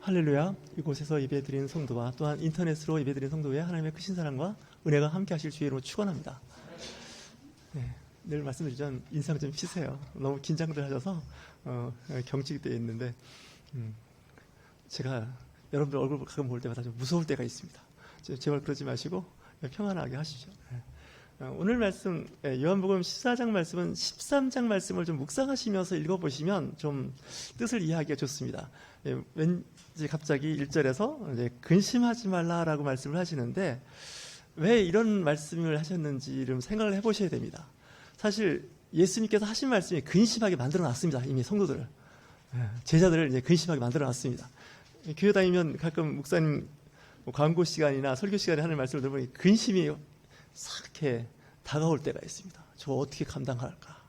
할렐루야. 이곳에서 예배드리는 성도와 또한 인터넷으로 예배드리는 성도의 하나님의 크신 사랑과 은혜가 함께 하실 주의 이름으로 축원합니다. 네, 늘 말씀드리지만 인상 좀 피세요. 너무 긴장들 하셔서 경직이 되어 있는데 제가 여러분들 얼굴 가끔 볼 때마다 좀 무서울 때가 있습니다. 제발 그러지 마시고 평안하게 하시죠. 오늘 말씀 요한복음 14장 말씀은 13장 말씀을 좀 묵상하시면서 읽어보시면 좀 뜻을 이해하기가 좋습니다. 왠지 갑자기 1절에서 이제 근심하지 말라라고 말씀을 하시는데 왜 이런 말씀을 하셨는지 좀 생각을 해보셔야 됩니다. 사실 예수님께서 하신 말씀이 근심하게 만들어 놨습니다. 이미 성도들을, 제자들을 이제 근심하게 만들어 놨습니다. 교회 다니면 가끔 목사님 광고 시간이나 설교 시간에 하는 말씀을 들어보니 근심이 이렇게 다가올 때가 있습니다. 저거 어떻게 감당할까?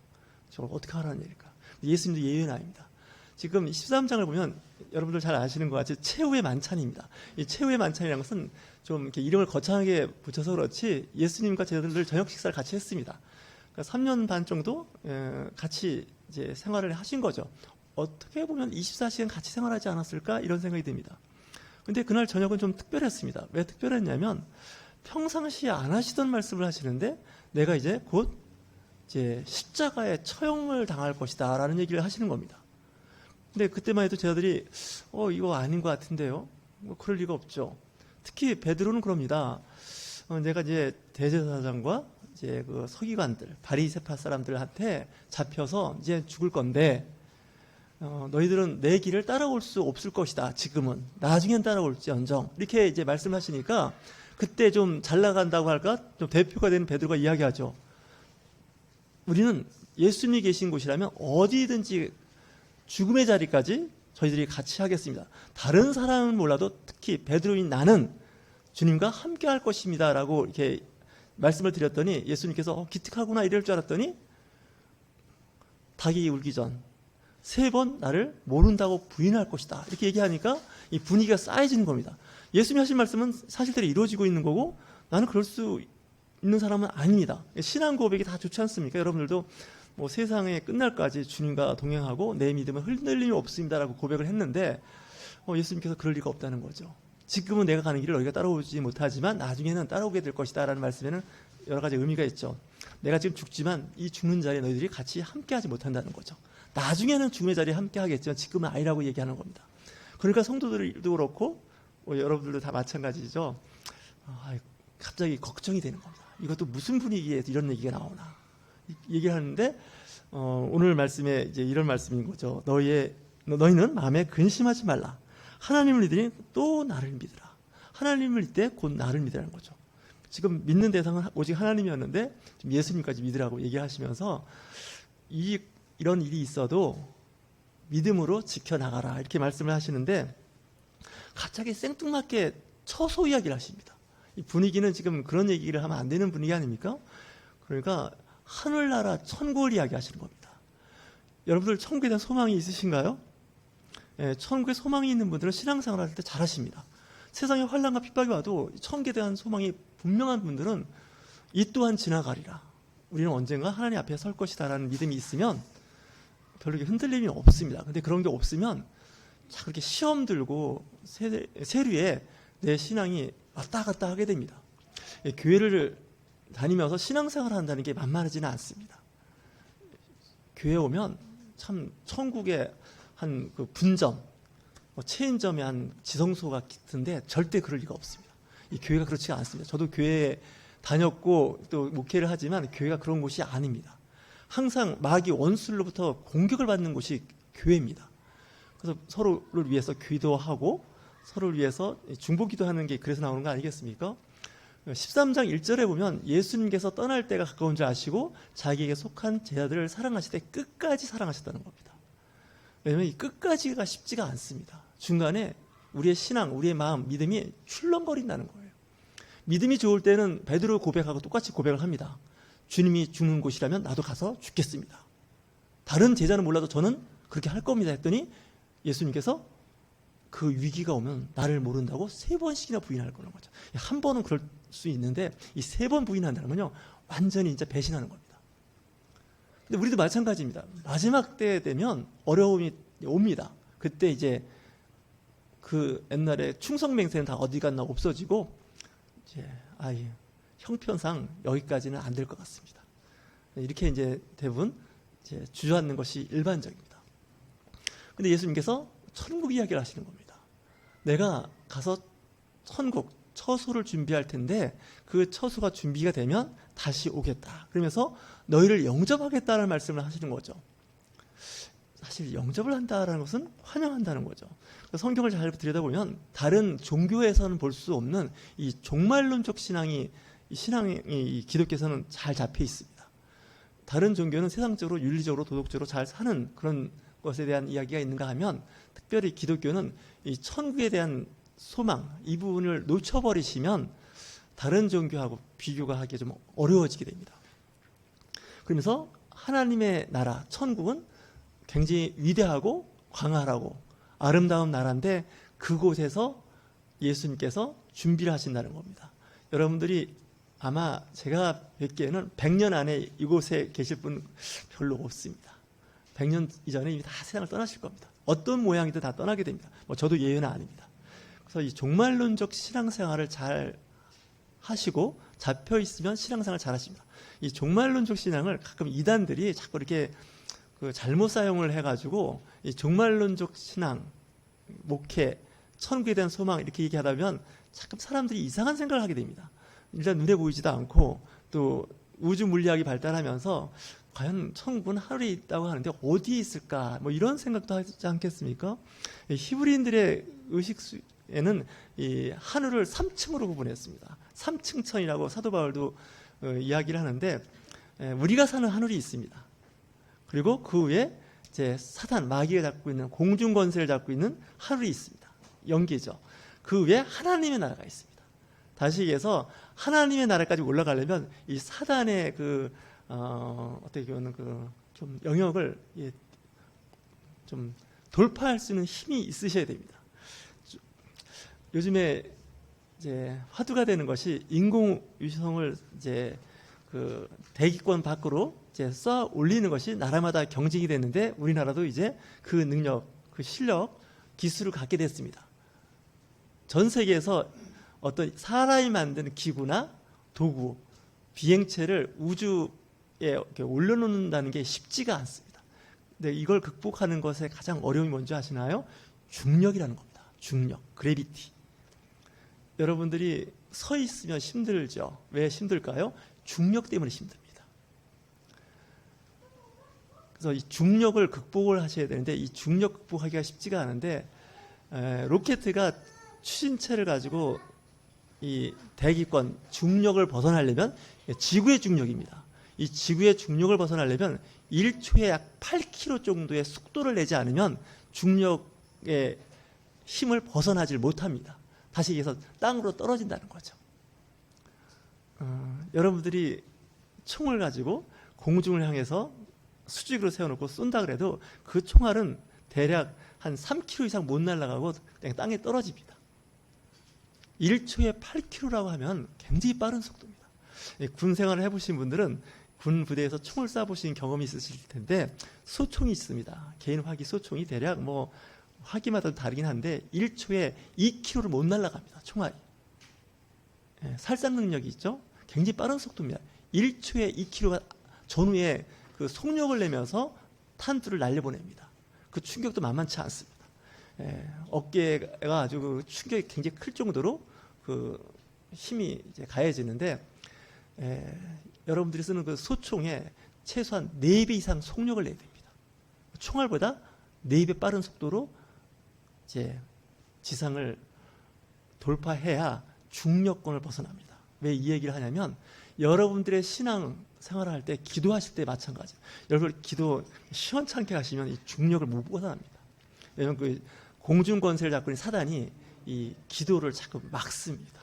저걸 어떻게 하라는 일일까? 예수님도 예외는 아닙니다. 지금 13장을 보면 여러분들 잘 아시는 것 같이 최후의 만찬입니다. 이 최후의 만찬이라는 것은 좀 이렇게 이름을 거창하게 붙여서 그렇지 예수님과 제자들 저녁 식사를 같이 했습니다. 그러니까 3년 반 정도 같이 이제 생활을 하신 거죠. 어떻게 보면 24시간 같이 생활하지 않았을까 이런 생각이 듭니다. 근데 그날 저녁은 좀 특별했습니다. 왜 특별했냐면 평상시에 안 하시던 말씀을 하시는데 내가 이제 곧 이제 십자가에 처형을 당할 것이다 라는 얘기를 하시는 겁니다. 근데 그때만 해도 제자들이 이거 아닌 것 같은데요. 뭐 그럴 리가 없죠. 특히 베드로는 그럽니다. 내가 이제 대제사장과 이제 그 서기관들, 바리새파 사람들한테 잡혀서 이제 죽을 건데 너희들은 내 길을 따라올 수 없을 것이다. 지금은 나중엔 따라올지언정 이렇게 이제 말씀하시니까 그때 좀 잘 나간다고 할까? 좀 대표가 되는 베드로가 이야기하죠. 우리는 예수님이 계신 곳이라면 어디든지 죽음의 자리까지 저희들이 같이 하겠습니다. 다른 사람은 몰라도 특히 베드로인 나는 주님과 함께 할 것입니다 라고 이렇게 말씀을 드렸더니 예수님께서 기특하구나 이럴 줄 알았더니 닭이 울기 전 3번 나를 모른다고 부인할 것이다 이렇게 얘기하니까 이 분위기가 쌓여지는 겁니다. 예수님이 하신 말씀은 사실대로 이루어지고 있는 거고 나는 그럴 수 있는 사람은 아닙니다. 신앙 고백이 다 좋지 않습니까? 여러분들도 뭐 세상에 끝날까지 주님과 동행하고 내 믿음은 흔들림이 없습니다라고 고백을 했는데 예수님께서 그럴 리가 없다는 거죠. 지금은 내가 가는 길을 너희가 따라오지 못하지만 나중에는 따라오게 될 것이다 라는 말씀에는 여러 가지 의미가 있죠. 내가 지금 죽지만 이 죽는 자리에 너희들이 같이 함께하지 못한다는 거죠. 나중에는 죽음의 자리에 함께하겠지만 지금은 아니라고 얘기하는 겁니다. 그러니까 성도들도 그렇고 여러분들도 다 마찬가지죠. 갑자기 걱정이 되는 겁니다. 이것도 무슨 분위기에서 이런 얘기가 나오나 얘기를 하는데 오늘 말씀에 이제 이런 말씀인 거죠. 너희는 마음에 근심하지 말라. 하나님을 믿으니 또 나를 믿으라. 하나님을 믿을 때 곧 나를 믿으라는 거죠. 지금 믿는 대상은 오직 하나님이었는데 지금 예수님까지 믿으라고 얘기하시면서 이런 일이 있어도 믿음으로 지켜나가라 이렇게 말씀을 하시는데 갑자기 생뚱맞게 처소 이야기를 하십니다. 이 분위기는 지금 그런 얘기를 하면 안 되는 분위기 아닙니까? 그러니까 하늘나라 천국을 이야기하시는 겁니다. 여러분들 천국에 대한 소망이 있으신가요? 천국에 소망이 있는 분들은 신앙생활 할 때 잘하십니다. 세상에 환난과 핍박이 와도 천국에 대한 소망이 분명한 분들은 이 또한 지나가리라. 우리는 언젠가 하나님 앞에 설 것이다 라는 믿음이 있으면 별로 흔들림이 없습니다. 근데 그런 게 없으면 자 그렇게 시험 들고 세류에 내 신앙이 왔다 갔다 하게 됩니다. 교회를 다니면서 신앙생활을 한다는 게 만만하지는 않습니다. 교회 오면 참 천국의 한 그 분점, 체인점의 한 지성소 같은데 절대 그럴 리가 없습니다. 이 교회가 그렇지가 않습니다. 저도 교회에 다녔고 또 목회를 하지만 교회가 그런 곳이 아닙니다. 항상 마귀 원수로부터 공격을 받는 곳이 교회입니다. 그래서 서로를 위해서 기도하고 서로를 위해서 중보기도하는 게 그래서 나오는 거 아니겠습니까? 13장 1절에 보면 예수님께서 떠날 때가 가까운 줄 아시고 자기에게 속한 제자들을 사랑하시되 끝까지 사랑하셨다는 겁니다. 왜냐하면 이 끝까지가 쉽지가 않습니다. 중간에 우리의 신앙, 우리의 마음, 믿음이 출렁거린다는 거예요. 믿음이 좋을 때는 베드로 고백하고 똑같이 고백을 합니다. 주님이 죽는 곳이라면 나도 가서 죽겠습니다. 다른 제자는 몰라도 저는 그렇게 할 겁니다 했더니 예수님께서 그 위기가 오면 나를 모른다고 3번씩이나 부인할 거라는 거죠. 한 번은 그럴 수 있는데 이 3번 부인한다는 건요 완전히 이제 배신하는 겁니다. 근데 우리도 마찬가지입니다. 마지막 때 되면 어려움이 옵니다. 그때 이제 그 옛날에 충성맹세는 다 어디 갔나 없어지고 이제 형편상 여기까지는 안 될 것 같습니다. 이렇게 이제 대부분 이제 주저앉는 것이 일반적입니다. 근데 예수님께서 천국 이야기를 하시는 겁니다. 내가 가서 천국 처소를 준비할 텐데 그 처소가 준비가 되면 다시 오겠다. 그러면서 너희를 영접하겠다는 말씀을 하시는 거죠. 사실 영접을 한다는 것은 환영한다는 거죠. 성경을 잘 들여다보면 다른 종교에서는 볼 수 없는 이 종말론적 신앙이 기독교에서는 잘 잡혀 있습니다. 다른 종교는 세상적으로 윤리적으로 도덕적으로 잘 사는 그런 것에 대한 이야기가 있는가 하면 특별히 기독교는 이 천국에 대한 소망 이 부분을 놓쳐버리시면 다른 종교하고 비교가 하기 좀 어려워지게 됩니다. 그러면서 하나님의 나라 천국은 굉장히 위대하고 광활하고 아름다운 나라인데 그곳에서 예수님께서 준비를 하신다는 겁니다. 여러분들이 아마 제가 뵙기에는 100년 안에 이곳에 계실 분 별로 없습니다. 100년 이전에 이미 다 세상을 떠나실 겁니다. 어떤 모양이든 다 떠나게 됩니다. 저도 예외는 아닙니다. 그래서 이 종말론적 신앙생활을 잘 하시고 잡혀 있으면 신앙생활을 잘 하십니다. 이 종말론적 신앙을 가끔 이단들이 자꾸 이렇게 잘못 사용을 해가지고 이 종말론적 신앙, 목회, 천국에 대한 소망 이렇게 얘기하다 보면 자꾸 사람들이 이상한 생각을 하게 됩니다. 일단 눈에 보이지도 않고 또 우주 물리학이 발달하면서 과연 천국은 하늘에 있다고 하는데 어디에 있을까 이런 생각도 하지 않겠습니까? 히브리인들의 의식에는 이 하늘을 3층으로 구분했습니다. 3층천이라고 사도 바울도 이야기를 하는데 우리가 사는 하늘이 있습니다. 그리고 그 위에 이제 사탄 마귀가 잡고 있는 공중 권세를 잡고 있는 하늘이 있습니다. 영계죠. 그 위에 하나님의 나라가 있습니다. 다시 얘기해서 하나님의 나라까지 올라가려면 이 사단의 어떻게 보면 좀 영역을 좀 돌파할 수 있는 힘이 있으셔야 됩니다. 요즘에 이제 화두가 되는 것이 인공위성을 이제 대기권 밖으로 이제 쏴 올리는 것이 나라마다 경쟁이 됐는데 우리나라도 이제 그 능력, 그 실력, 기술을 갖게 됐습니다. 전 세계에서 어떤 사람이 만든 기구나 도구, 비행체를 우주에 이렇게 올려놓는다는 게 쉽지가 않습니다. 근데 이걸 극복하는 것에 가장 어려움이 뭔지 아시나요? 중력이라는 겁니다. 중력, 그래비티. 여러분들이 서 있으면 힘들죠. 왜 힘들까요? 중력 때문에 힘듭니다. 그래서 이 중력을 극복을 하셔야 되는데 이 중력 극복하기가 쉽지가 않은데 로켓가 추진체를 가지고 이 대기권 중력을 벗어나려면 지구의 중력입니다. 이 지구의 중력을 벗어나려면 1초에 약 8km 정도의 속도를 내지 않으면 중력의 힘을 벗어나질 못합니다. 다시 얘기해서 땅으로 떨어진다는 거죠. 여러분들이 총을 가지고 공중을 향해서 수직으로 세워놓고 쏜다 그래도 그 총알은 대략 한 3km 이상 못 날아가고 그냥 땅에 떨어집니다. 1초에 8km라고 하면 굉장히 빠른 속도입니다. 군 생활을 해보신 분들은 군 부대에서 총을 쏴보신 경험이 있으실 텐데 소총이 있습니다. 개인 화기 소총이 대략 화기마다 다르긴 한데 1초에 2km를 못 날아갑니다. 총알이. 살상 능력이 있죠. 굉장히 빠른 속도입니다. 1초에 2km가 전후에 그 속력을 내면서 탄두를 날려보냅니다. 그 충격도 만만치 않습니다. 어깨가 아주 그 충격이 굉장히 클 정도로 그 힘이 이제 가해지는데 여러분들이 쓰는 그 소총에 최소한 4배 이상 속력을 내야 됩니다. 총알보다 4배 빠른 속도로 이제 지상을 돌파해야 중력권을 벗어납니다. 왜 이 얘기를 하냐면 여러분들의 신앙 생활을 할 때 기도하실 때 마찬가지예요. 여러분 기도 시원찮게 하시면 이 중력을 못 벗어납니다. 왜냐하면 그 공중 권세를 잡고 있는 사단이 이 기도를 자꾸 막습니다.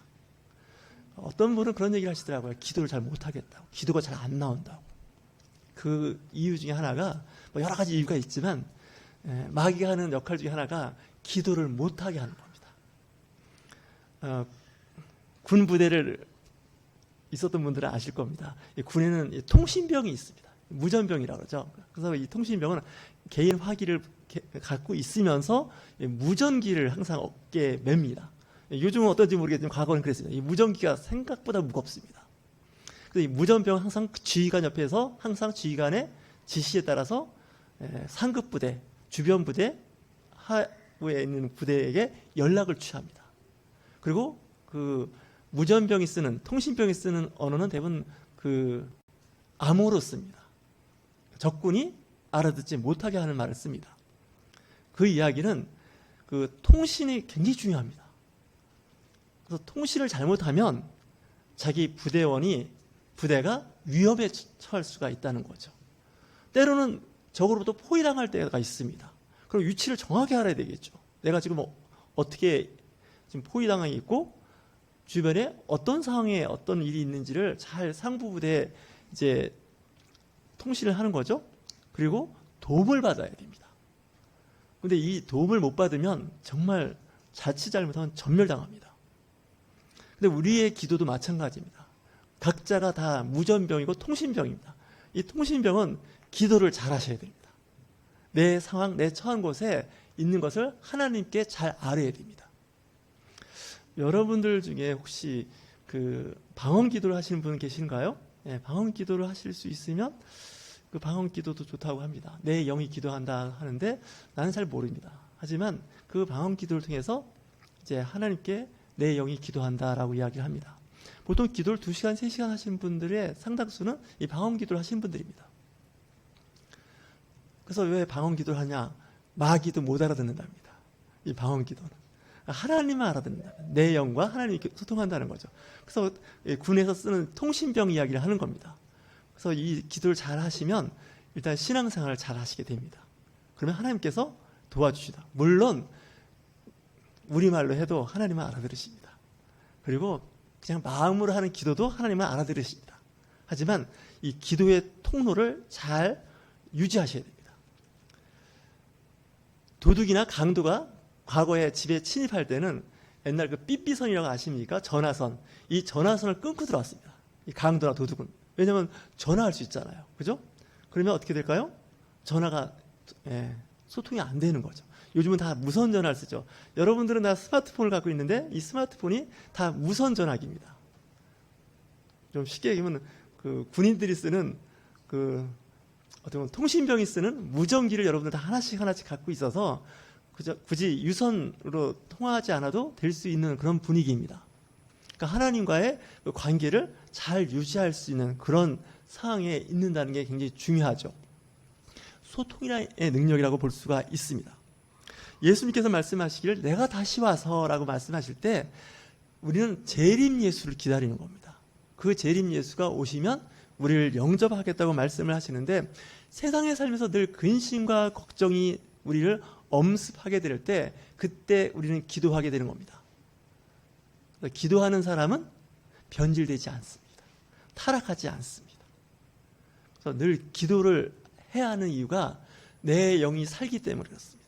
어떤 분은 그런 얘기를 하시더라고요. 기도를 잘 못하겠다고. 기도가 잘 안 나온다고. 그 이유 중에 하나가 여러 가지 이유가 있지만 마귀가 하는 역할 중에 하나가 기도를 못하게 하는 겁니다. 군 부대를 있었던 분들은 아실 겁니다. 군에는 통신병이 있습니다. 무전병이라고 그러죠. 그래서 이 통신병은 개인 화기를 갖고 있으면서 무전기를 항상 어깨에 맵니다. 요즘은 어떤지 모르겠지만 과거는 그랬습니다. 이 무전기가 생각보다 무겁습니다. 그래서 이 무전병은 항상 지휘관 옆에서 항상 지휘관의 지시에 따라서 상급 부대, 주변 부대, 하부에 있는 부대에게 연락을 취합니다. 그리고 그 무전병이 쓰는, 통신병이 쓰는 언어는 대부분 그 암호로 씁니다. 적군이 알아듣지 못하게 하는 말을 씁니다. 그 이야기는 그 통신이 굉장히 중요합니다. 그래서 통신을 잘못하면 자기 부대가 위험에 처할 수가 있다는 거죠. 때로는 적으로부터 포위당할 때가 있습니다. 그럼 위치를 정확히 알아야 되겠죠. 내가 지금 어떻게 지금 포위당하고 있고 주변에 어떤 상황에 어떤 일이 있는지를 잘 상부 부대에 이제 통신을 하는 거죠. 그리고 도움을 받아야 됩니다. 근데 이 도움을 못 받으면 정말 자칫 잘못하면 전멸당합니다. 근데 우리의 기도도 마찬가지입니다. 각자가 다 무전병이고 통신병입니다. 이 통신병은 기도를 잘 하셔야 됩니다. 내 상황, 내 처한 곳에 있는 것을 하나님께 잘 알아야 됩니다. 여러분들 중에 혹시 그 방언 기도를 하시는 분 계신가요? 네, 방언 기도를 하실 수 있으면 그 방언 기도도 좋다고 합니다. 내 영이 기도한다 하는데 나는 잘 모릅니다. 하지만 그 방언 기도를 통해서 이제 하나님께 내 영이 기도한다라고 이야기를 합니다. 보통 기도를 2시간, 3시간 하시는 분들의 상당수는 이 방언 기도를 하시는 분들입니다. 그래서 왜 방언 기도를 하냐? 마귀도 못 알아듣는답니다. 이 방언 기도는. 하나님만 알아듣는다. 내 영과 하나님이 소통한다는 거죠. 그래서 군에서 쓰는 통신병 이야기를 하는 겁니다. 그래서 이 기도를 잘 하시면 일단 신앙생활을 잘 하시게 됩니다. 그러면 하나님께서 도와주시다. 물론 우리말로 해도 하나님은 알아들으십니다. 그리고 그냥 마음으로 하는 기도도 하나님은 알아들으십니다. 하지만 이 기도의 통로를 잘 유지하셔야 됩니다. 도둑이나 강도가 과거에 집에 침입할 때는 옛날 그 삐삐선이라고 아십니까? 전화선. 이 전화선을 끊고 들어왔습니다. 이 강도나 도둑은. 왜냐하면 전화할 수 있잖아요. 그죠? 그러면 어떻게 될까요? 전화가 소통이 안 되는 거죠. 요즘은 다 무선 전화를 쓰죠. 여러분들은 다 스마트폰을 갖고 있는데 이 스마트폰이 다 무선 전화기입니다. 좀 쉽게 얘기하면 그 군인들이 쓰는 그 어떻게 보면 통신병이 쓰는 무전기를 여러분들 다 하나씩 갖고 있어서 굳이 유선으로 통화하지 않아도 될 수 있는 그런 분위기입니다. 그러니까 하나님과의 그 관계를 잘 유지할 수 있는 그런 상황에 있는다는 게 굉장히 중요하죠. 소통의 능력이라고 볼 수가 있습니다. 예수님께서 말씀하시기를 내가 다시 와서라고 말씀하실 때 우리는 재림 예수를 기다리는 겁니다. 그 재림 예수가 오시면 우리를 영접하겠다고 말씀을 하시는데 세상에 살면서 늘 근심과 걱정이 우리를 엄습하게 될 때 그때 우리는 기도하게 되는 겁니다. 기도하는 사람은 변질되지 않습니다. 타락하지 않습니다. 그래서 늘 기도를 해야 하는 이유가 내 영이 살기 때문에 그렇습니다.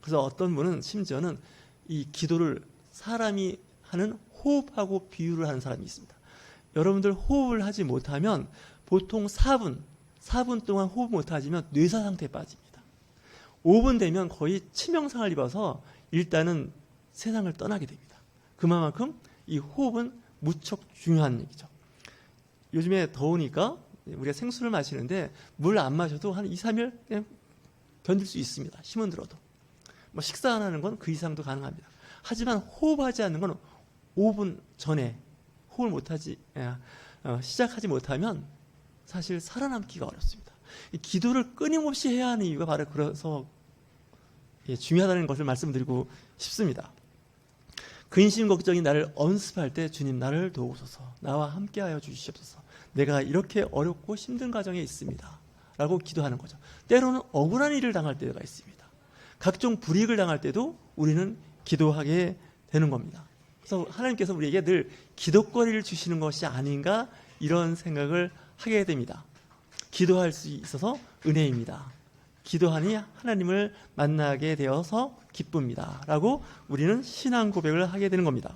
그래서 어떤 분은 심지어는 이 기도를 사람이 하는 호흡하고 비유를 하는 사람이 있습니다. 여러분들 호흡을 하지 못하면 보통 4분 동안 호흡 못하시면 뇌사 상태에 빠집니다. 5분 되면 거의 치명상을 입어서 일단은 세상을 떠나게 됩니다. 그만큼 이 호흡은 무척 중요한 얘기죠. 요즘에 더우니까 우리가 생수를 마시는데 물 안 마셔도 한 2, 3일 그냥 견딜 수 있습니다. 힘은 들어도. 뭐 식사 안 하는 건 그 이상도 가능합니다. 하지만 호흡하지 않는 건 5분 전에 호흡을 못하지 시작하지 못하면 사실 살아남기가 어렵습니다. 기도를 끊임없이 해야 하는 이유가 바로 그래서 중요하다는 것을 말씀드리고 싶습니다. 근심 걱정이 나를 엄습할 때 주님 나를 도우소서, 나와 함께하여 주시옵소서, 내가 이렇게 어렵고 힘든 가정에 있습니다 라고 기도하는 거죠. 때로는 억울한 일을 당할 때가 있습니다. 각종 불이익을 당할 때도 우리는 기도하게 되는 겁니다. 그래서 하나님께서 우리에게 늘 기도거리를 주시는 것이 아닌가 이런 생각을 하게 됩니다. 기도할 수 있어서 은혜입니다. 기도하니 하나님을 만나게 되어서 기쁩니다 라고 우리는 신앙 고백을 하게 되는 겁니다.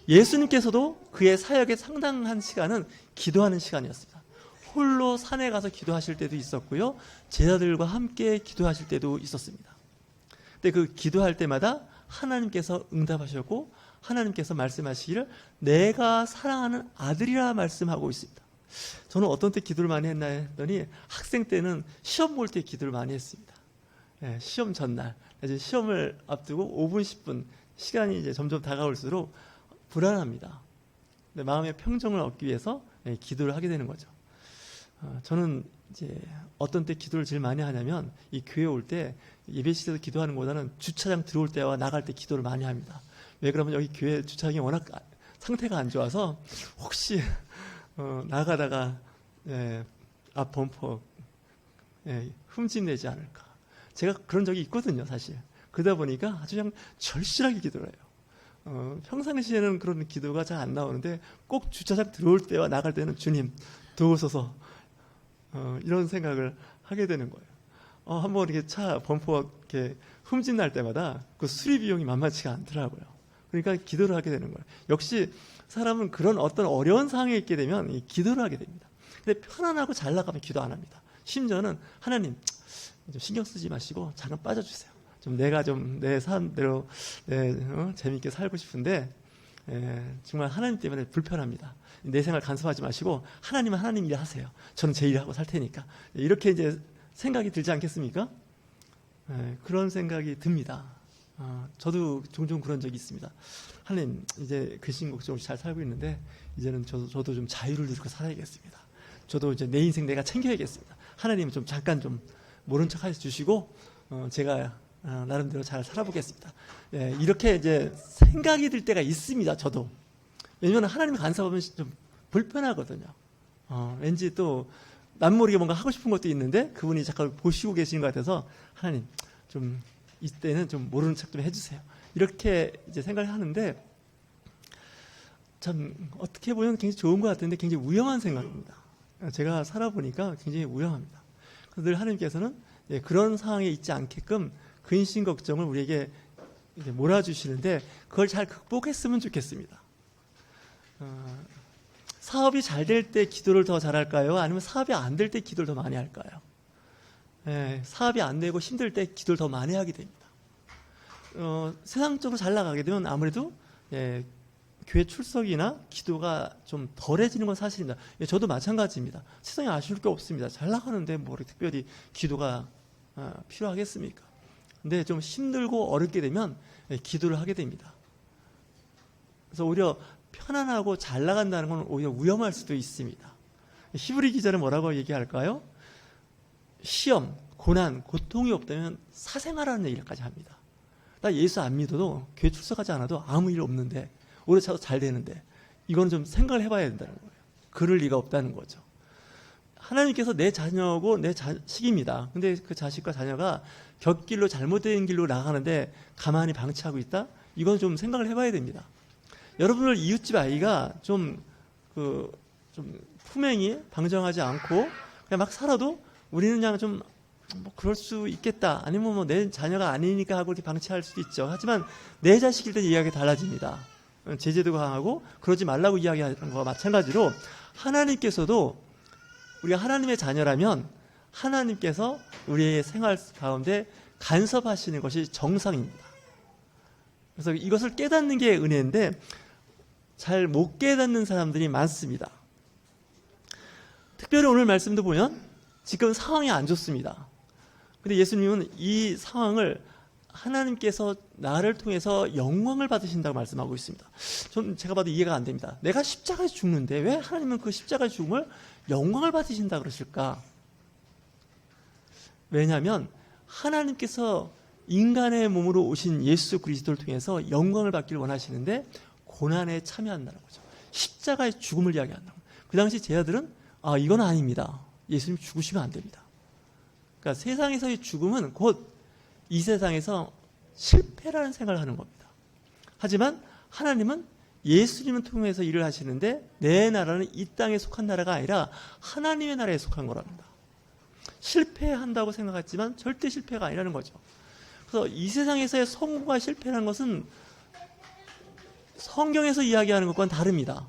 예수님께서도 그의 사역의 상당한 시간은 기도하는 시간이었습니다. 홀로 산에 가서 기도하실 때도 있었고요. 제자들과 함께 기도하실 때도 있었습니다. 근데 그 기도할 때마다 하나님께서 응답하셨고 하나님께서 말씀하시기를 내가 사랑하는 아들이라 말씀하고 있습니다. 저는 어떤 때 기도를 많이 했나 했더니 학생 때는 시험 볼 때 기도를 많이 했습니다. 예, 시험 전날 이제 시험을 앞두고 5분 10분 시간이 이제 점점 다가올수록 불안합니다. 근데 마음의 평정을 얻기 위해서 기도를 하게 되는 거죠. 저는 이제 어떤 때 기도를 제일 많이 하냐면 이 교회 올 때 예배실에서 기도하는 것보다는 주차장 들어올 때와 나갈 때 기도를 많이 합니다. 왜 그러면 여기 교회 주차장이 워낙 상태가 안 좋아서 혹시 나가다가 앞 범퍼 흠집내지 않을까. 제가 그런 적이 있거든요, 사실. 그러다 보니까 아주 그냥 절실하게 기도를 해요. 평상시에는 그런 기도가 잘 안 나오는데 꼭 주차장 들어올 때와 나갈 때는 주님 도우소서 이런 생각을 하게 되는 거예요. 한번 이렇게 차 범퍼가 이렇게 흠집 날 때마다 그 수리 비용이 만만치가 않더라고요. 그러니까 기도를 하게 되는 거예요. 역시 사람은 그런 어떤 어려운 상황에 있게 되면 기도를 하게 됩니다. 근데 편안하고 잘 나가면 기도 안 합니다. 심지어는 하나님 좀 신경 쓰지 마시고 잠깐 빠져주세요. 좀 내가 좀 내 사람대로 재미있게 살고 싶은데 정말 하나님 때문에 불편합니다. 내 생활 간섭하지 마시고 하나님은 하나님 일 하세요. 저는 제 일을 하고 살 테니까. 이렇게 이제 생각이 들지 않겠습니까? 그런 생각이 듭니다. 저도 종종 그런 적이 있습니다. 하나님 이제 근신국적으로 잘 살고 있는데 이제는 저도 좀 자유를 누리고 살아야겠습니다. 저도 이제 내 인생 내가 챙겨야겠습니다. 하나님은 좀 잠깐 좀 모른 척 해주시고 제가 나름대로 잘 살아보겠습니다. 이렇게 이제 생각이 들 때가 있습니다. 저도. 왜냐하면 하나님 간섭하면 좀 불편하거든요. 왠지 또 남 모르게 뭔가 하고 싶은 것도 있는데 그분이 잠깐 보시고 계시는 것 같아서 하나님 좀 이때는 좀 모르는 척 좀 해주세요. 이렇게 이제 생각을 하는데 참 어떻게 보면 굉장히 좋은 것 같은데 굉장히 위험한 생각입니다. 제가 살아보니까 굉장히 위험합니다. 그래서 늘 하나님께서는 그런 상황에 있지 않게끔 근심 걱정을 우리에게 이제 몰아주시는데 그걸 잘 극복했으면 좋겠습니다. 사업이 잘 될 때 기도를 더 잘할까요? 아니면 사업이 안 될 때 기도를 더 많이 할까요? 사업이 안 되고 힘들 때 기도를 더 많이 하게 됩니다. 세상적으로 잘 나가게 되면 아무래도 교회 출석이나 기도가 좀 덜해지는 건 사실입니다. 저도 마찬가지입니다. 세상에 아쉬울 게 없습니다. 잘 나가는데 뭐 특별히 기도가 필요하겠습니까? 근데 좀 힘들고 어렵게 되면 기도를 하게 됩니다. 그래서 오히려 편안하고 잘 나간다는 건 오히려 위험할 수도 있습니다. 히브리 기자는 뭐라고 얘기할까요? 시험, 고난, 고통이 없다면 사생활하는 얘기까지 합니다. 나 예수 안 믿어도 교회 출석하지 않아도 아무 일 없는데 오래 차도 잘 되는데 이건 좀 생각을 해봐야 된다는 거예요. 그럴 리가 없다는 거죠. 하나님께서 내 자녀고 내 자식입니다. 근데 그 자식과 자녀가 곁길로 잘못된 길로 나가는데 가만히 방치하고 있다? 이건 좀 생각을 해봐야 됩니다. 여러분들 이웃집 아이가 좀 품행이 방정하지 않고 그냥 막 살아도 우리는 그냥 좀 뭐 그럴 수 있겠다. 아니면 뭐 내 자녀가 아니니까 하고 이렇게 방치할 수도 있죠. 하지만 내 자식일 때 이야기가 달라집니다. 제재도 강하고 그러지 말라고 이야기하는 것과 마찬가지로 하나님께서도 우리가 하나님의 자녀라면 하나님께서 우리의 생활 가운데 간섭하시는 것이 정상입니다. 그래서 이것을 깨닫는 게 은혜인데 잘 못 깨닫는 사람들이 많습니다. 특별히 오늘 말씀도 보면 지금 상황이 안 좋습니다. 근데 예수님은 이 상황을 하나님께서 나를 통해서 영광을 받으신다고 말씀하고 있습니다. 제가 봐도 이해가 안 됩니다. 내가 십자가에서 죽는데 왜 하나님은 그 십자가의 죽음을 영광을 받으신다 그러실까? 왜냐하면 하나님께서 인간의 몸으로 오신 예수 그리스도를 통해서 영광을 받기를 원하시는데 고난에 참여한다는 거죠. 십자가의 죽음을 이야기한다고. 그 당시 제자들은 이건 아닙니다. 예수님 죽으시면 안 됩니다. 그러니까 세상에서의 죽음은 곧 이 세상에서 실패라는 생각을 하는 겁니다. 하지만 하나님은 예수님을 통해서 일을 하시는데 내 나라는 이 땅에 속한 나라가 아니라 하나님의 나라에 속한 거랍니다. 실패한다고 생각했지만 절대 실패가 아니라는 거죠. 그래서 이 세상에서의 성공과 실패라는 것은 성경에서 이야기하는 것과는 다릅니다.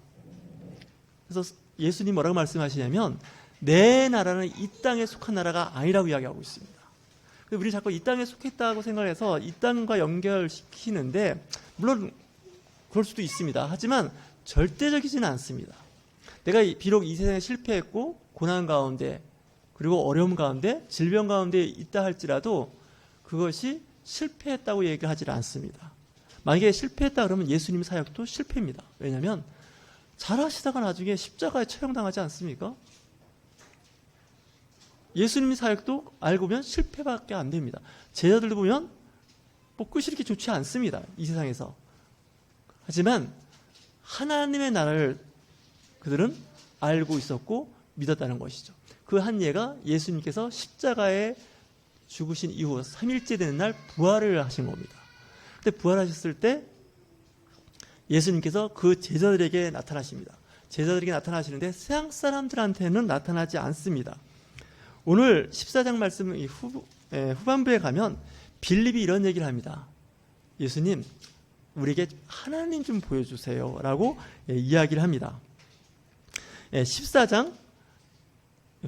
그래서 예수님 뭐라고 말씀하시냐면 내 나라는 이 땅에 속한 나라가 아니라고 이야기하고 있습니다. 우리 자꾸 이 땅에 속했다고 생각해서 이 땅과 연결시키는데 물론 그럴 수도 있습니다. 하지만 절대적이지는 않습니다. 내가 비록 이 세상에 실패했고 고난 가운데 그리고 어려움 가운데 질병 가운데 있다 할지라도 그것이 실패했다고 얘기를 하지 않습니다. 만약에 실패했다 그러면 예수님 사역도 실패입니다. 왜냐하면 잘하시다가 나중에 십자가에 처형당하지 않습니까? 예수님 사역도 알고 보면 실패밖에 안 됩니다. 제자들도 보면 뭐 끝이 이렇게 좋지 않습니다. 이 세상에서. 하지만 하나님의 나라를 그들은 알고 있었고 믿었다는 것이죠. 그 한 예가 예수님께서 십자가에 죽으신 이후 3일째 되는 날 부활을 하신 겁니다. 근데 부활하셨을 때 예수님께서 그 제자들에게 나타나십니다. 제자들에게 나타나시는데 세상 사람들한테는 나타나지 않습니다. 오늘 14장 말씀 후반부에 가면 빌립이 이런 얘기를 합니다. 예수님, 우리에게 하나님 좀 보여주세요 라고 이야기를 합니다. 14장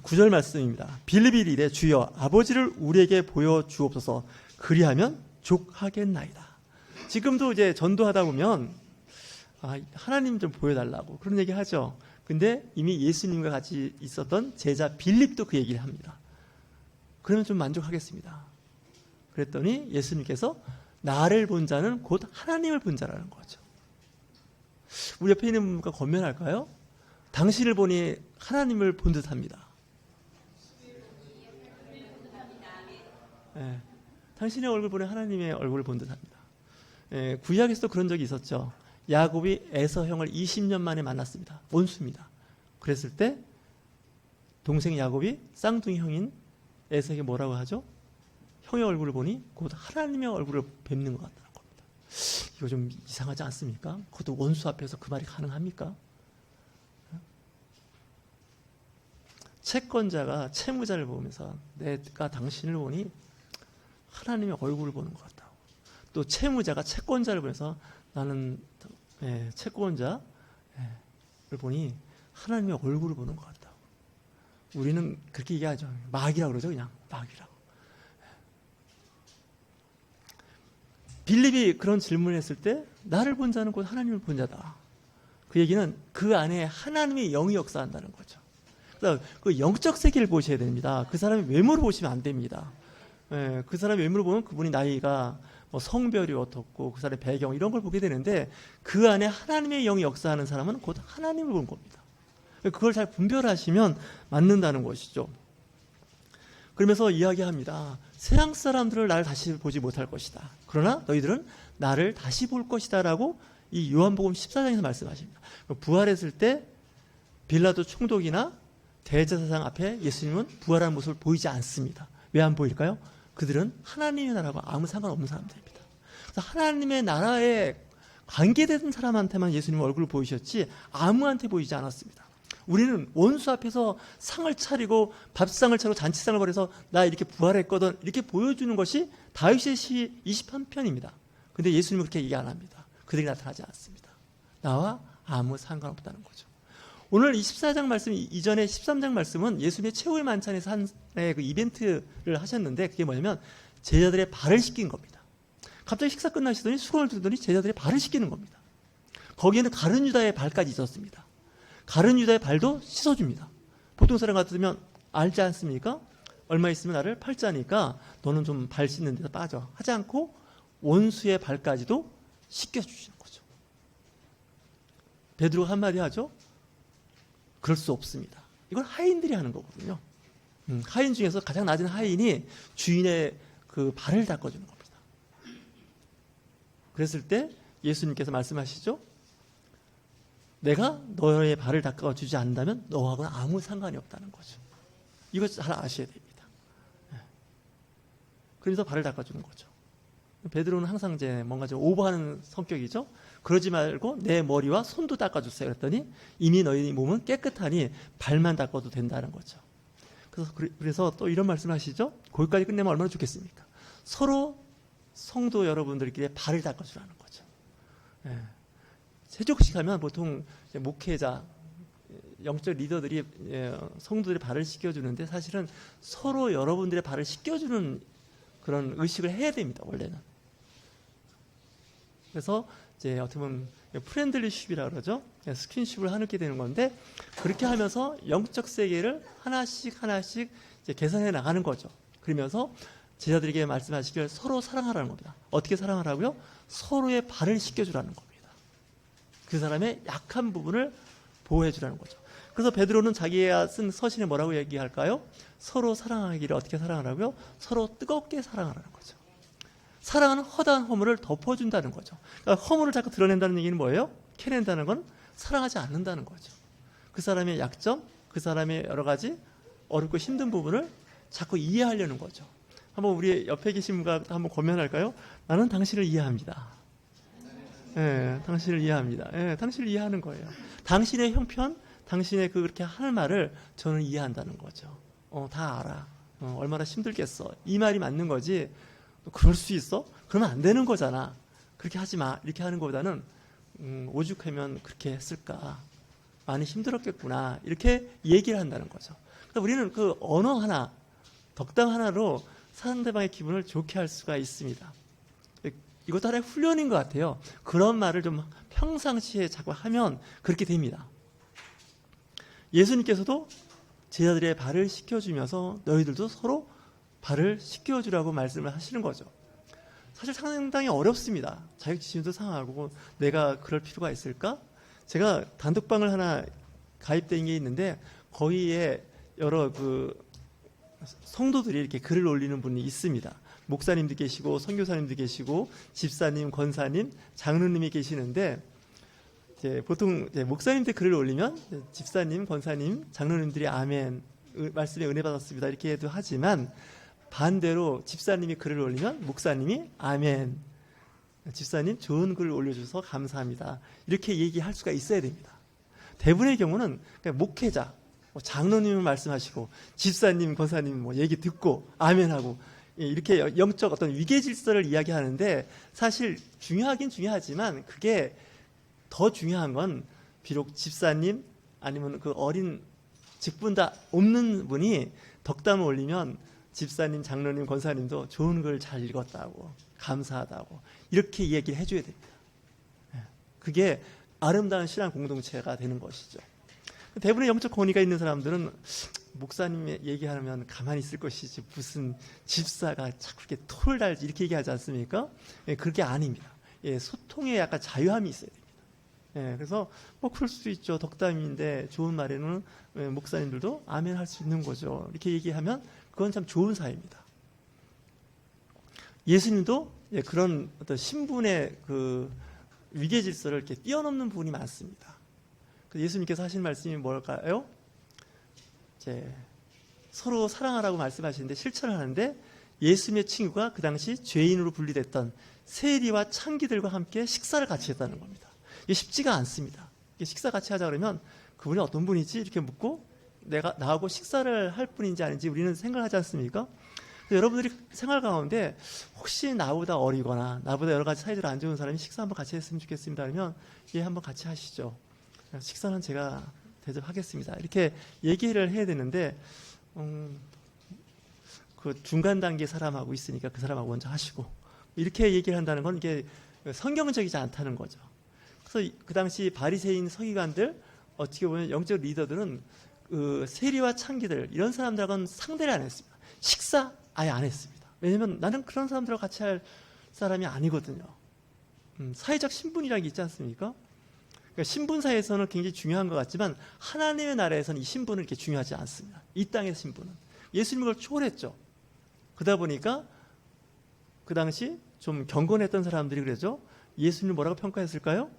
9절 말씀입니다. 빌립이 이르되 주여 아버지를 우리에게 보여주옵소서 그리하면 족하겠나이다. 지금도 이제 전도하다 보면 하나님 좀 보여달라고 그런 얘기 하죠. 근데 이미 예수님과 같이 있었던 제자 빌립도 그 얘기를 합니다. 그러면 좀 만족하겠습니다. 그랬더니 예수님께서 나를 본 자는 곧 하나님을 본 자라는 거죠. 우리 옆에 있는 분과 권면할까요? 당신을 보니 하나님을 본 듯합니다. 네, 당신의 얼굴 보니 하나님의 얼굴을 본 듯합니다. 네, 구약에서도 그런 적이 있었죠. 야곱이 에서 형을 20년 만에 만났습니다. 원수입니다. 그랬을 때 동생 야곱이 쌍둥이 형인 에서에게 뭐라고 하죠? 형의 얼굴을 보니 곧 하나님의 얼굴을 뵙는 것 같다는 겁니다. 이거 좀 이상하지 않습니까? 그것도 원수 앞에서 그 말이 가능합니까? 채권자가 채무자를 보면서 내가 당신을 보니 하나님의 얼굴을 보는 것 같다고. 또 채무자가 채권자를 보면서 나는 채권자를 보니 하나님의 얼굴을 보는 것 같다고. 우리는 그렇게 얘기하죠. 마귀라고 그러죠. 그냥 마귀라고. 빌립이 그런 질문을 했을 때 나를 본 자는 곧 하나님을 본 자다. 그 얘기는 그 안에 하나님의 영이 역사한다는 거죠. 그래서 그 영적 세계를 보셔야 됩니다. 그 사람의 외모를 보시면 안 됩니다. 그 사람의 외모를 보면 그분이 나이가 뭐 성별이 어떻고 그 사람의 배경 이런 걸 보게 되는데 그 안에 하나님의 영이 역사하는 사람은 곧 하나님을 보는 겁니다. 그걸 잘 분별하시면 맞는다는 것이죠. 그러면서 이야기합니다. 세상 사람들을 나를 다시 보지 못할 것이다. 그러나 너희들은 나를 다시 볼 것이다 라고 이 요한복음 14장에서 말씀하십니다. 부활했을 때 빌라도 총독이나 대제사장 앞에 예수님은 부활한 모습을 보이지 않습니다. 왜 안 보일까요? 그들은 하나님의 나라와 아무 상관없는 사람들입니다. 그래서 하나님의 나라에 관계된 사람한테만 예수님 얼굴을 보이셨지 아무한테 보이지 않았습니다. 우리는 원수 앞에서 상을 차리고 밥상을 차리고 잔치상을 벌여서 나 이렇게 부활했거든 이렇게 보여주는 것이 다윗의 시 23편입니다. 근데 예수님은 그렇게 얘기 안 합니다. 그들이 나타나지 않습니다. 나와 아무 상관없다는 거죠. 오늘 24장 말씀 이전에 13장 말씀은 예수님의 최후의 만찬에서 한 그 이벤트를 하셨는데 그게 뭐냐면 제자들의 발을 씻긴 겁니다. 갑자기 식사 끝나시더니 수건을 들더니 제자들의 발을 씻기는 겁니다. 거기에는 가룟 유다의 발까지 있었습니다. 가룟 유다의 발도 씻어줍니다. 보통 사람 같으면 알지 않습니까? 얼마 있으면 나를 팔자니까 너는 좀 발 씻는 데서 빠져 하지 않고 원수의 발까지도 씻겨주시는 거죠. 베드로가 한마디 하죠. 그럴 수 없습니다. 이건 하인들이 하는 거거든요. 하인 중에서 가장 낮은 하인이 주인의 그 발을 닦아주는 겁니다. 그랬을 때 예수님께서 말씀하시죠. 내가 너의 발을 닦아주지 않는다면 너하고는 아무 상관이 없다는 거죠. 이거 잘 아셔야 됩니다. 그래서 발을 닦아주는 거죠. 베드로는 항상 이제 뭔가 좀 오버하는 성격이죠. 그러지 말고 내 머리와 손도 닦아주세요. 그랬더니 이미 너희 몸은 깨끗하니 발만 닦아도 된다는 거죠. 그래서 또 이런 말씀을 하시죠. 거기까지 끝내면 얼마나 좋겠습니까? 서로 성도 여러분들끼리 발을 닦아주라는 거죠. 세족식 하면 보통 목회자 영적 리더들이 성도들의 발을 씻겨주는데 사실은 서로 여러분들의 발을 씻겨주는 그런 의식을 해야 됩니다. 원래는. 그래서 이제 어떻게 보면 프렌들리십이라고 그러죠. 스킨십을 하게 되는 건데 그렇게 하면서 영적 세계를 하나씩 이제 개선해 나가는 거죠. 그러면서 제자들에게 말씀하시길 서로 사랑하라는 겁니다. 어떻게 사랑하라고요? 서로의 발을 씻겨주라는 겁니다. 그 사람의 약한 부분을 보호해 주라는 거죠. 그래서 베드로는 자기가 쓴 서신에 뭐라고 얘기할까요? 서로 사랑하기를 어떻게 사랑하라고요? 서로 뜨겁게 사랑하라는 거죠. 사랑은 허다한 허물을 덮어준다는 거죠. 그러니까 허물을 자꾸 드러낸다는 얘기는 뭐예요? 캐낸다는 건 사랑하지 않는다는 거죠. 그 사람의 약점, 그 사람의 여러 가지 어렵고 힘든 부분을 자꾸 이해하려는 거죠. 한번 우리 옆에 계신 분과 한번 고면할까요? 나는 당신을 이해합니다. 당신을 이해합니다. 당신을 이해하는 거예요. 당신의 형편, 당신의 그렇게 하는 말을 저는 이해한다는 거죠. 다 알아. 얼마나 힘들겠어. 이 말이 맞는 거지. 그럴 수 있어? 그러면 안 되는 거잖아. 그렇게 하지 마. 이렇게 하는 것보다는 오죽하면 그렇게 했을까. 많이 힘들었겠구나. 이렇게 얘기를 한다는 거죠. 그러니까 우리는 그 언어 하나, 덕담 하나로 상대방의 기분을 좋게 할 수가 있습니다. 이것도 하나의 훈련인 것 같아요. 그런 말을 좀 평상시에 자꾸 하면 그렇게 됩니다. 예수님께서도 제자들의 발을 씻겨주면서 너희들도 서로 발을 씻겨주라고 말씀을 하시는 거죠. 사실 상당히 어렵습니다. 자격지심도 상하고 내가 그럴 필요가 있을까? 제가 단독방을 하나 가입된 게 있는데 거기에 여러 그 성도들이 이렇게 글을 올리는 분이 있습니다. 목사님도 계시고 선교사님도 계시고 집사님, 권사님, 장로님이 계시는데 이제 보통 이제 목사님들 글을 올리면 집사님, 권사님, 장로님들이 아멘, 말씀에 은혜 받았습니다 이렇게도 하지만 반대로 집사님이 글을 올리면 목사님이 아멘, 집사님 좋은 글을 올려주셔서 감사합니다 이렇게 얘기할 수가 있어야 됩니다. 대부분의 경우는 그냥 목회자, 장로님은 말씀하시고 집사님, 권사님 뭐 얘기 듣고 아멘하고 이렇게 영적 어떤 위계 질서를 이야기하는데 사실 중요하긴 중요하지만 그게 더 중요한 건 비록 집사님 아니면 그 어린 직분 다 없는 분이 덕담을 올리면 집사님, 장로님, 권사님도 좋은 글 잘 읽었다고 감사하다고 이렇게 얘기를 해줘야 됩니다. 그게 아름다운 신앙 공동체가 되는 것이죠. 대부분의 영적 권위가 있는 사람들은 목사님 얘기하면 가만히 있을 것이지 무슨 집사가 자꾸 이렇게 토를 달지 이렇게 얘기하지 않습니까? 그게 아닙니다. 소통에 약간 자유함이 있어야 됩니다. 그래서 뭐 그럴 수도 있죠. 덕담인데 좋은 말에는 목사님들도 아멘 할 수 있는 거죠. 이렇게 얘기하면 그건 참 좋은 사회입니다. 예수님도 그런 어떤 신분의 그 위계 질서를 이렇게 뛰어넘는 부분이 많습니다. 예수님께서 하신 말씀이 뭘까요? 이제 서로 사랑하라고 말씀하시는데 실천을 하는데 예수님의 친구가 그 당시 죄인으로 분리됐던 세리와 창기들과 함께 식사를 같이 했다는 겁니다. 이게 쉽지가 않습니다. 식사 같이 하자 그러면 그분이 어떤 분이지 이렇게 묻고 내가 나하고 식사를 할 분인지 아닌지 우리는 생각하지 않습니까? 여러분들이 생활 가운데 혹시 나보다 어리거나 나보다 여러 가지 사이들 안 좋은 사람이 식사 한번 같이 했으면 좋겠습니다 그러면 한번 같이 하시죠. 식사는 제가 대접하겠습니다. 이렇게 얘기를 해야 되는데 그 중간 단계 사람하고 있으니까 그 사람하고 먼저 하시고 이렇게 얘기를 한다는 건 이게 성경적이지 않다는 거죠. 그래서 그 당시 바리새인 서기관들 어떻게 보면 영적 리더들은 그 세리와 창기들 이런 사람들하고는 상대를 안 했습니다. 식사 아예 안 했습니다. 왜냐하면 나는 그런 사람들하고 같이 할 사람이 아니거든요. 사회적 신분이라는 게 있지 않습니까? 그러니까 신분사에서는 굉장히 중요한 것 같지만 하나님의 나라에서는 이 신분은 이렇게 중요하지 않습니다. 이 땅의 신분은. 예수님은 그걸 초월했죠. 그러다 보니까 그 당시 좀 경건했던 사람들이 그러죠. 예수님을 뭐라고 평가했을까요?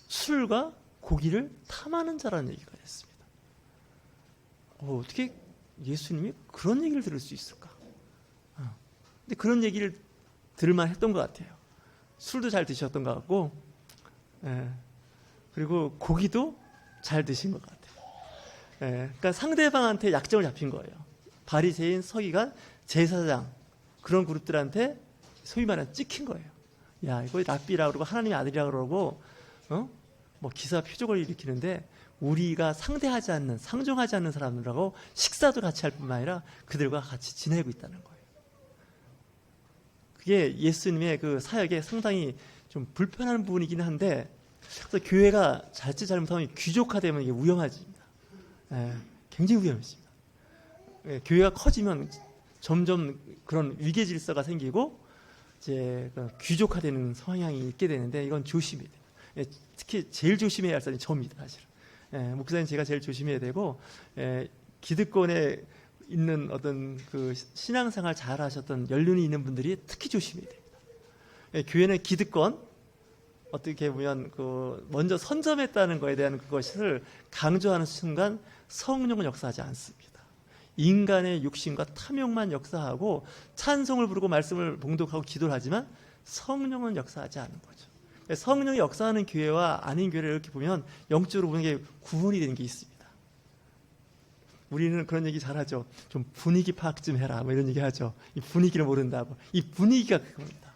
술과 고기를 탐하는 자라는 얘기가 있습니다. 어떻게 예수님이 그런 얘기를 들을 수 있을까? 근데 그런 얘기를 들을만 했던 것 같아요. 술도 잘 드셨던 것 같고 그리고 고기도 잘 드신 것 같아요. 그러니까 상대방한테 약점을 잡힌 거예요. 바리새인, 서기관, 제사장 그런 그룹들한테 소위 말하는 찍힌 거예요. 야 이거 랍비라고 그러고 하나님의 아들이라고 그러고 뭐 기사 표적을 일으키는데 우리가 상대하지 않는, 상종하지 않는 사람들하고 식사도 같이 할 뿐만 아니라 그들과 같이 지내고 있다는 거예요. 그게 예수님의 그 사역에 상당히 좀 불편한 부분이긴 한데, 그래서 교회가 자칫 잘못하면 귀족화되면 이게 위험해집니다. 굉장히 위험해집니다. 교회가 커지면 점점 그런 위계 질서가 생기고 이제 귀족화되는 성향이 있게 되는데, 이건 조심해야 돼요. 특히 제일 조심해야 할 사람이 저입니다, 사실은. 목사님 제가 제일 조심해야 되고, 기득권에 있는 어떤 그 신앙생활 잘 하셨던 연륜이 있는 분들이 특히 조심해야 됩니다. 교회는 기득권, 어떻게 보면 그 먼저 선점했다는 것에 대한 그것을 강조하는 순간 성령은 역사하지 않습니다. 인간의 욕심과 탐욕만 역사하고 찬송을 부르고 말씀을 봉독하고 기도를 하지만 성령은 역사하지 않는 거죠. 성령이 역사하는 교회와 아닌 교회를 이렇게 보면 영적으로 보는 게 구분이 되는 게 있습니다. 우리는 그런 얘기 잘하죠. 좀 분위기 파악 좀 해라, 뭐 이런 얘기 하죠. 이 분위기를 모른다고. 이 분위기가 그겁니다.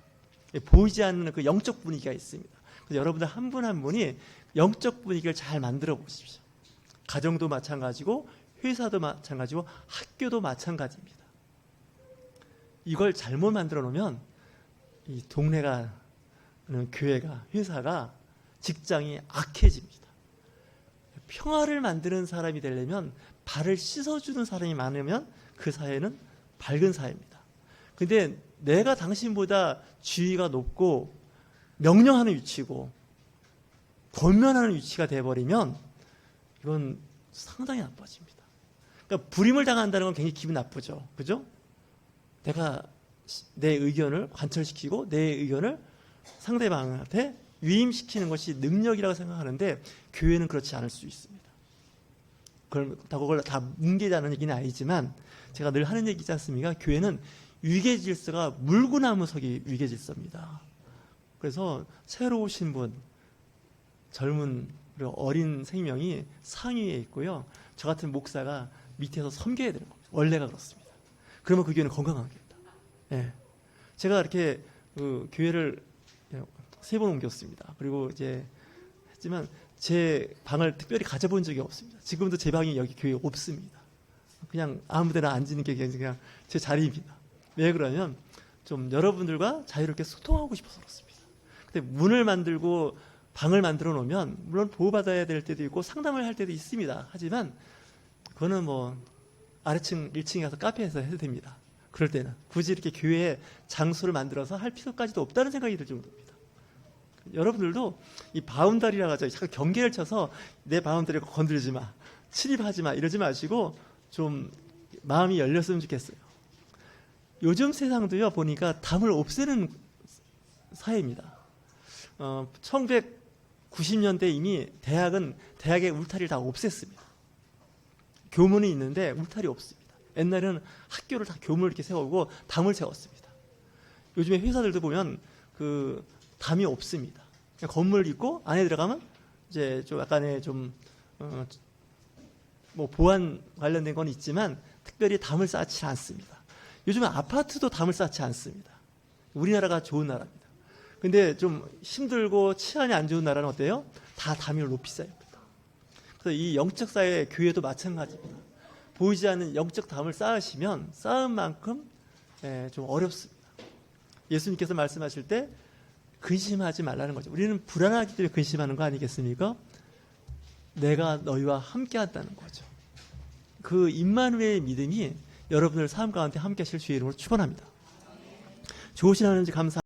보이지 않는 그 영적 분위기가 있습니다. 그래서 여러분들 한 분 한 분이 영적 분위기를 잘 만들어 보십시오. 가정도 마찬가지고, 회사도 마찬가지고, 학교도 마찬가지입니다. 이걸 잘못 만들어 놓으면 이 동네가, 교회가, 회사가, 직장이 악해집니다. 평화를 만드는 사람이 되려면, 발을 씻어주는 사람이 많으면 그 사회는 밝은 사회입니다. 근데 내가 당신보다 지위가 높고 명령하는 위치고 권면하는 위치가 돼버리면 이건 상당히 나빠집니다. 그러니까 불임을 당한다는 건 굉장히 기분 나쁘죠. 그죠? 내가 내 의견을 관철시키고 내 의견을 상대방한테 위임시키는 것이 능력이라고 생각하는데, 교회는 그렇지 않을 수 있습니다. 그걸 다 뭉개자는 얘기는 아니지만, 제가 늘 하는 얘기지 않습니까? 교회는 위계 질서가 물구나무서기 위계 질서입니다. 그래서 새로 오신 분, 젊은 어린 생명이 상위에 있고요, 저 같은 목사가 밑에서 섬겨야 되는 겁니다. 원래가 그렇습니다. 그러면 그 교회는 건강합니다. 제가 이렇게 그 교회를 3번 옮겼습니다. 그리고 이제 했지만 제 방을 특별히 가져본 적이 없습니다. 지금도 제 방이 여기 교회에 없습니다. 그냥 아무데나 앉는 게 그냥 제 자리입니다. 왜 그러면 좀 여러분들과 자유롭게 소통하고 싶어서 그렇습니다. 근데 문을 만들고 방을 만들어 놓으면 물론 보호받아야 될 때도 있고 상담을 할 때도 있습니다. 하지만 그거는 뭐 아래층 1층에 가서 카페에서 해도 됩니다. 그럴 때는 굳이 이렇게 교회에 장소를 만들어서 할 필요까지도 없다는 생각이 들 정도입니다. 여러분들도 이 바운다리라고 하죠. 잠깐 경계를 쳐서 내 바운다리를 건들지 마, 침입하지 마, 이러지 마시고 좀 마음이 열렸으면 좋겠어요. 요즘 세상도요, 보니까 담을 없애는 사회입니다. 1990년대 이미 대학의 울타리를 다 없앴습니다. 교문이 있는데 울타리 없습니다. 옛날에는 학교를 다 교문을 이렇게 세우고 담을 세웠습니다. 요즘에 회사들도 보면 그 담이 없습니다. 그냥 건물 있고 안에 들어가면 이제 좀 약간의 좀 뭐 보안 관련된 건 있지만 특별히 담을 쌓지 않습니다. 요즘은 아파트도 담을 쌓지 않습니다. 우리나라가 좋은 나라입니다. 근데 좀 힘들고 치안이 안 좋은 나라는 어때요? 다 담이 높이 쌓입니다. 그래서 이 영적 사회, 교회도 마찬가지입니다. 보이지 않는 영적 담을 쌓으시면 쌓은 만큼 좀 어렵습니다. 예수님께서 말씀하실 때 근심하지 말라는 거죠. 우리는 불안하기 때문에 근심하는 거 아니겠습니까? 내가 너희와 함께 한다는 거죠. 그 임마누엘의 믿음이 여러분들 삶 가운데 함께 하실 주의 이름으로 축원합니다. 좋으신 하나님 감사합니다.